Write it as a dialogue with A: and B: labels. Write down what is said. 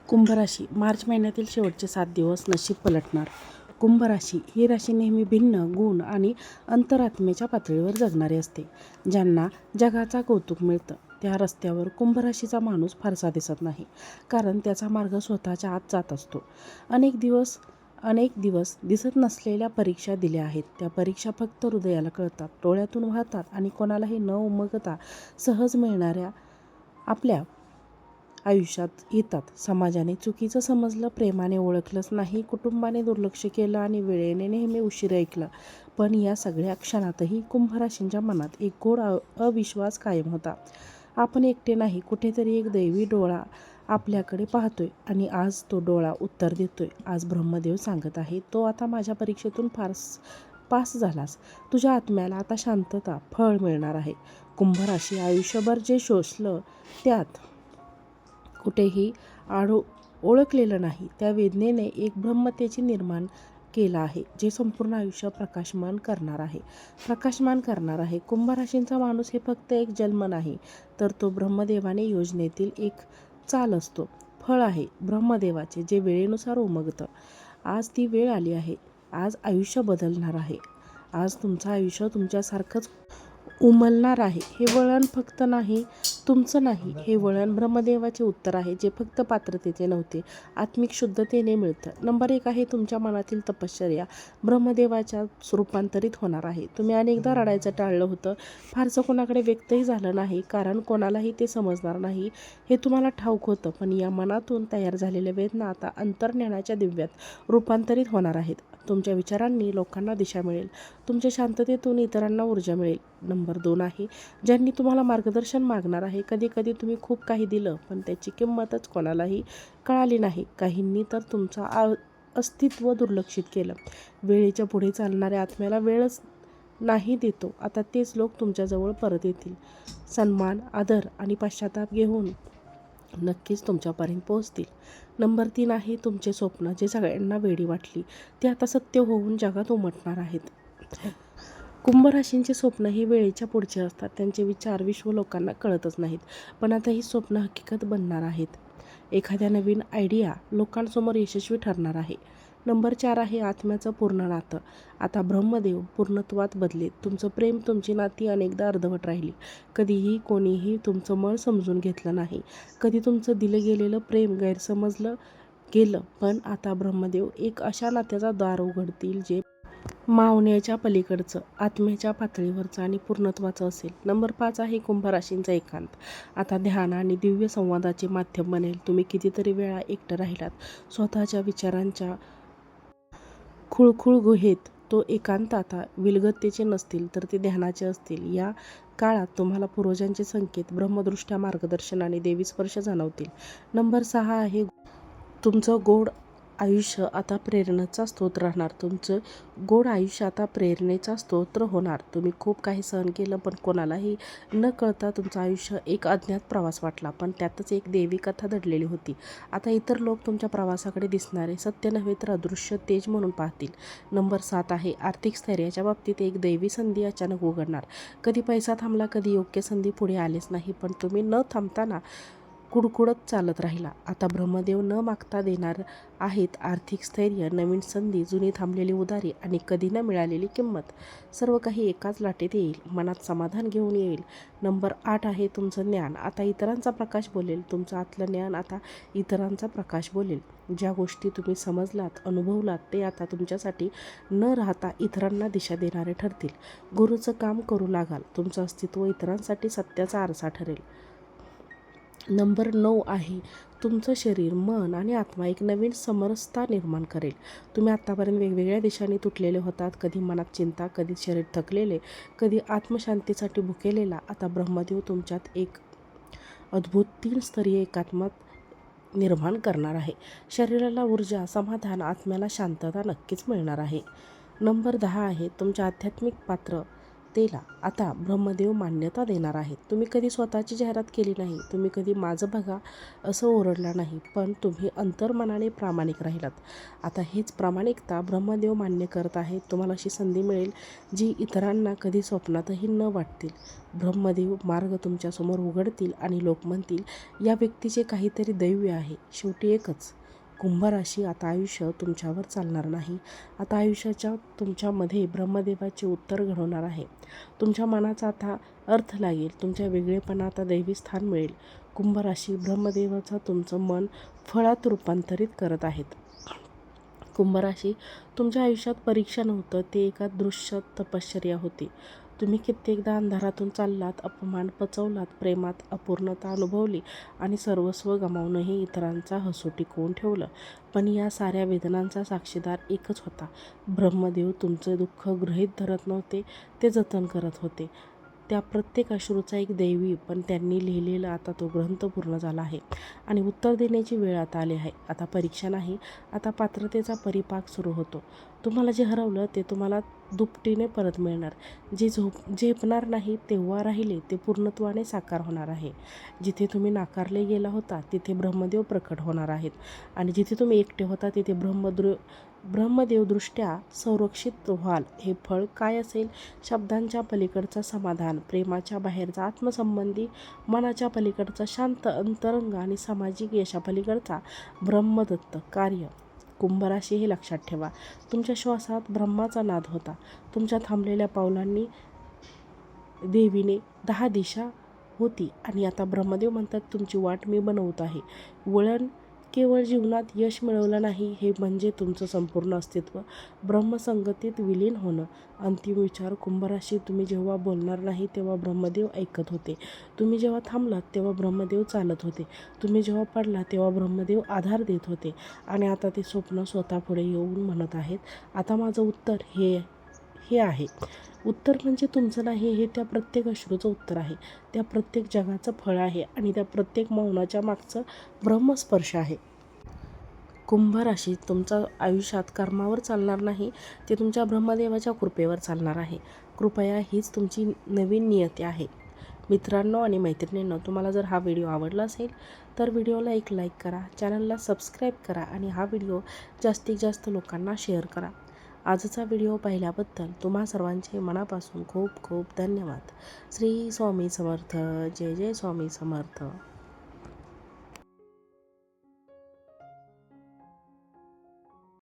A: कुंभ राशी मार्च महिन्यातील शेवटचे 7 दिवस नशीब पलटणार. कुंभ राशी ही राशी नेहमी भिन्न गुण आणि अंतरात्म्याच्या पातळीवर जगणारी असते. ज्यांना जगाचा कौतुक मिळतं त्या रस्त्यावर कुंभ राशीचा माणूस फारसा दिसत नाही, कारण त्याचा मार्ग स्वतःच्या आत जात असतो. अनेक दिवस दिसत नसलेल्या परीक्षा दिल्या आहेत. त्या परीक्षा फक्त हृदयाला कळतात, डोळ्यातून वाहतात आणि कोणालाही न उमगता सहज मिळणाऱ्या आपल्या आयुष्यात येतात. समाजाने चुकीचं समजलं, प्रेमाने ओळखलंच नाही, कुटुंबाने दुर्लक्ष केलं आणि वेळेने नेहमी उशीर ऐकलं. पण या सगळ्या क्षणातही कुंभ राशींच्या मनात एक गोड अविश्वास कायम होता. आपण एकटे नाही, कुठेतरी एक दैवी डोळा आपल्याकडे पाहतोय आणि आज तो डोळा उत्तर देतोय. आज ब्रह्मदेव सांगत आहे, तो आता माझ्या परीक्षेतून पास झालास. तुझ्या आत्म्याला आता शांतता, फळ मिळणार आहे. कुंभ राशी आयुष्यभर जे शोषलं, त्यात कुठेही ओळखलेलं नाही, त्या वेदनेने एक ब्रह्मतेचे निर्माण केलं आहे, जे संपूर्ण आयुष्य प्रकाशमान करणार आहे. कुंभ राशींचा माणूस हे फक्त एक जन्म नाही, तर तो ब्रह्मदेवाने योजनेतील एक चाल असतो, फळ आहे ब्रह्मदेवाचे, जे वेळेनुसार उमगतं. आज ती वेळ आली आहे. आज आयुष्य बदलणार आहे. आज तुमचं आयुष्य तुमच्यासारखंच उमलणार आहे. हे वळण फक्त तुमचं नाही, हे वळण ब्रह्मदेवाचे उत्तर आहे, जे फक्त पात्रतेचे नव्हते, आत्मिक शुद्धतेने मिळतं. नंबर 1 आहे तुमच्या मनातील तपश्चर्या ब्रह्मदेवाच्या रूपांतरित होणार आहे. तुम्ही अनेकदा रडायचं टाळलं होतं, फारसं कोणाकडे व्यक्तही झालं नाही, कारण कोणालाही ते समजणार नाही हे तुम्हाला ठाऊक होतं. पण या मनातून तयार झालेल्या वेदना आता अंतर्ज्ञानाच्या दिव्यात रूपांतरित होणार आहेत. तुमच्या विचारांनी लोकांना दिशा मिळेल, तुमच्या शांततेतून इतरांना ऊर्जा मिळेल. नंबर 2 आहे ज्यांनी तुम्हाला मार्गदर्शन मागणार आहे. कधी कधी तुम्ही खूप काही दिलं, पण त्याची किंमतच कोणालाही कळाली नाही. काहींनी तर तुमचं अस्तित्व दुर्लक्षित केलं. वेळेच्या पुढे चालणाऱ्या आत्म्याला वेळच नाही देतो. आता तेच लोक तुमच्याजवळ परत येतील, सन्मान, आदर आणि पश्चाताप घेऊन नक्कीच तुमच्यापर्यंत पोहोचतील. नंबर 3 आहे तुमचे स्वप्न, जे सगळ्यांना वेडी वाटली, ते आता सत्य होऊन जगात उमटणार आहेत. कुंभ राशींचे स्वप्न हे वेळेच्या पुढचे असतात. त्यांचे विचार विश्व लोकांना कळतच नाहीत, पण आता ही स्वप्न हकीकत बनणार आहेत. एखाद्या नवीन आयडिया लोकांसमोर यशस्वी ठरणार आहे. नंबर 4 आहे आत्म्याचं पूर्ण नातं. आता ब्रह्मदेव पूर्णत्वात बदलेत. तुमचं प्रेम, तुमची नाती अनेकदा अर्धवट राहिली. कधीही कोणीही तुमचं मन समजून घेतलं नाही. कधी तुमचं दिलं गेलेलं प्रेम गैरसमजलं गेलं. पण आता ब्रह्मदेव एक अशा नात्याचा दार उघडतील, जे मावण्याच्या पलीकडचं, आत्म्याच्या पातळीवरचं आणि पूर्णत्वाचं असेल. नंबर 5 आहे कुंभ राशींचा एकांत. आता ध्यान आणि दिव्य संवादाचे माध्यम बनेल. तुम्ही कितीतरी वेळा एकटं राहिलात, स्वतःच्या विचारांच्या खुळखुळ गुहेत. तो एकांत आता विलगततेचे नसतील, तर ते ध्यानाचे असतील. या काळात तुम्हाला पूर्वजांचे संकेत, ब्रह्मदृष्ट्या मार्गदर्शन आणि देवी स्पर्श जाणवतील. नंबर 6 आहे तुमचं गोड आयुष्य आता प्रेरणेचा स्रोत राहणार. तुमचं गोड आयुष्य आता प्रेरणेचा स्तोत्र होणार. तुम्ही खूप काही सहन केलं, पण कोणालाही न कळता तुमचं आयुष्य एक अज्ञात प्रवास वाटला, पण त्यातच एक देवी कथा दडलेली होती. आता इतर लोक तुमच्या प्रवासाकडे दिसणारे सत्य नव्हे तर अदृश्य तेज म्हणून पाहतील. नंबर 7 आहे आर्थिक स्थैर्याच्या बाबतीत एक दैवी संधी अचानक उघडणार. कधी पैसा थांबला, कधी योग्य संधी पुढे आलीच नाही, पण तुम्ही न थांबताना कुडकुडत चालत राहिला. आता ब्रह्मदेव न मागता देणार आहेत आर्थिक स्थैर्य, नवीन संधी, जुनी थांबलेली उधारी आणि कधी न मिळालेली किंमत. सर्व काही एकाच लाटेत येईल, मनात समाधान घेऊन येईल. नंबर 8 आहे तुमचं ज्ञान. आता इतरांचा प्रकाश बोलेल. तुमचं आतलं ज्ञान आता इतरांचा प्रकाश बोलेल. ज्या गोष्टी तुम्ही समजलात, अनुभवलात, ते आता तुमच्यासाठी न राहता इतरांना दिशा देणारे ठरतील. गुरुचं काम करू लागाल. तुमचं अस्तित्व इतरांसाठी सत्याचा आरसा ठरेल. नंबर 9 आहे तुमचं शरीर, मन आणि आत्मा एक नवीन समरसता निर्माण करेल. तुम्ही आत्तापर्यंत वेगवेगळ्या दिशांनी तुटलेले होतात. कधी मनात चिंता, कधी शरीर थकलेले, कधी आत्मशांतीसाठी भुकेलेला. आता ब्रह्मदेव तुमच्यात एक अद्भुत 3 स्तरीय एकात्मता निर्माण करणार आहे. शरीराला ऊर्जा, समाधान, आत्म्याला शांतता नक्कीच मिळणार आहे. नंबर 10 आहे तुमच्या आध्यात्मिक पात्र सत्तेला आता ब्रह्मदेव मान्यता देणार आहेत. तुम्ही कधी स्वतःची जाहिरात केली नाही, तुम्ही कधी माझं बघा असं ओरडला नाही, पण तुम्ही अंतर्मनाने प्रामाणिक राहिलात. आता हेच प्रामाणिकता ब्रह्मदेव मान्य करत आहेत. तुम्हाला अशी संधी मिळेल जी इतरांना कधी स्वप्नातही न वाटतील. ब्रह्मदेव मार्ग तुमच्यासमोर उघडतील आणि लोक म्हणतील, या व्यक्तीचे काहीतरी दैवी आहे. शेवटी एकच, कुंभ राशी, आता आयुष्य तुमच्यावर चालणार नाही. आता आयुष्याच्या तुमच्यामध्ये ब्रह्मदेवाचे उत्तर घडवणार आहे. तुमच्या मनाचा आता अर्थ लागेल. तुमच्या वेगळेपणा आता दैवी स्थान मिळेल. कुंभ राशी, ब्रह्मदेवाचा तुमचं मन फळात रूपांतरित करत आहेत. कुंभ राशी, तुमच्या आयुष्यात परीक्षा नव्हतं, ते एका दृश्य तपश्चर्या होती. तुम्ही कित्येकदा अंधारातून चाललात, अपमान पचवलात, प्रेमात अपूर्णता अनुभवली आणि सर्वस्व गमावूनही इतरांचा हसू टिकवून ठेवलं. पण या साऱ्या वेदनांचा साक्षीदार एकच होता. ब्रह्मदेव तुमचे दुःख गृहीत धरत नव्हते, ते जतन करत होते. त्या प्रत्येक अश्रूचा एक दैवी, पण त्यांनी लिहिलेला आता तो ग्रंथ पूर्ण झाला आहे आणि उत्तर देण्याची वेळ आता आली आहे. आता परीक्षा नाही, आता पात्रतेचा परिपाक सुरू होतो. तुम्हाला जे हरवलं ते तुम्हाला दुपटीने परत मिळणार. जे झेपणार नाही तेव्हा राहिले ते पूर्णत्वाने साकार होणार आहे. जिथे तुम्ही नाकारले गेला होता तिथे ब्रह्मदेव प्रकट होणार आहेत आणि जिथे तुम्ही एकटे होता तिथे ब्रह्मदेवदृष्ट्या संरक्षित व्हाल. हे फळ काय असेल? शब्दांच्या पलीकडचा समाधान, प्रेमाच्या बाहेरचा आत्मसंबंधी, मनाच्या पलीकडचा शांत अंतरंग आणि सामाजिक यशापलीकडचा ब्रह्मदत्त कार्य. कुंभ राशी, हे लक्षात ठेवा. तुमच्या श्वासात ब्रह्माचा नाद होता. तुमच्या थांबलेल्या पावलांनी देवीने 10 दिशा होती आणि आता ब्रह्मदेव म्हणतात, तुमची वाट मी बनवत आहे. वळण केवळ जीवनात यश मिळवलं नाही, हे म्हणजे तुमचं संपूर्ण अस्तित्व ब्रह्मसंगतीत विलीन होणं. अंतिम विचार, कुंभ राशी, तुम्ही जेव्हा बोलणार नाही तेव्हा ब्रह्मदेव ऐकत होते. तुम्ही जेव्हा थांबलात तेव्हा ब्रह्मदेव चालत होते. तुम्ही जेव्हा पडला तेव्हा ब्रह्मदेव आधार देत होते आणि आता ते स्वप्न स्वतः पुढे येऊन म्हणत आहेत, आता माझं उत्तर हे आहे. उत्तर म्हणजे तुमचं नाही, हे त्या प्रत्येक अश्रूचं उत्तर आहे, त्या प्रत्येक जगाचं फळ आहे आणि त्या प्रत्येक मौनाच्या मागचं ब्रह्मस्पर्श आहे. कुंभ राशी, तुमचं आयुष्यात कर्मावर चालणार नाही, ते तुमच्या ब्रह्मदेवाच्या कृपेवर चालणार आहे. कृपया हीच तुमची नवीन नियती आहे. मित्रांनो आणि मैत्रिणींनो, तुम्हाला जर हा व्हिडिओ आवडला असेल तर व्हिडिओला एक लाईक करा, चॅनलला सबस्क्राईब करा आणि हा व्हिडिओ जास्तीत जास्त लोकांना शेअर करा. आजचा व्हिडिओ पाहिल्याबद्दल तुम्हा सर्वांचे मनापासून खूप खूप धन्यवाद. श्री स्वामी समर्थ. जय जय स्वामी समर्थ.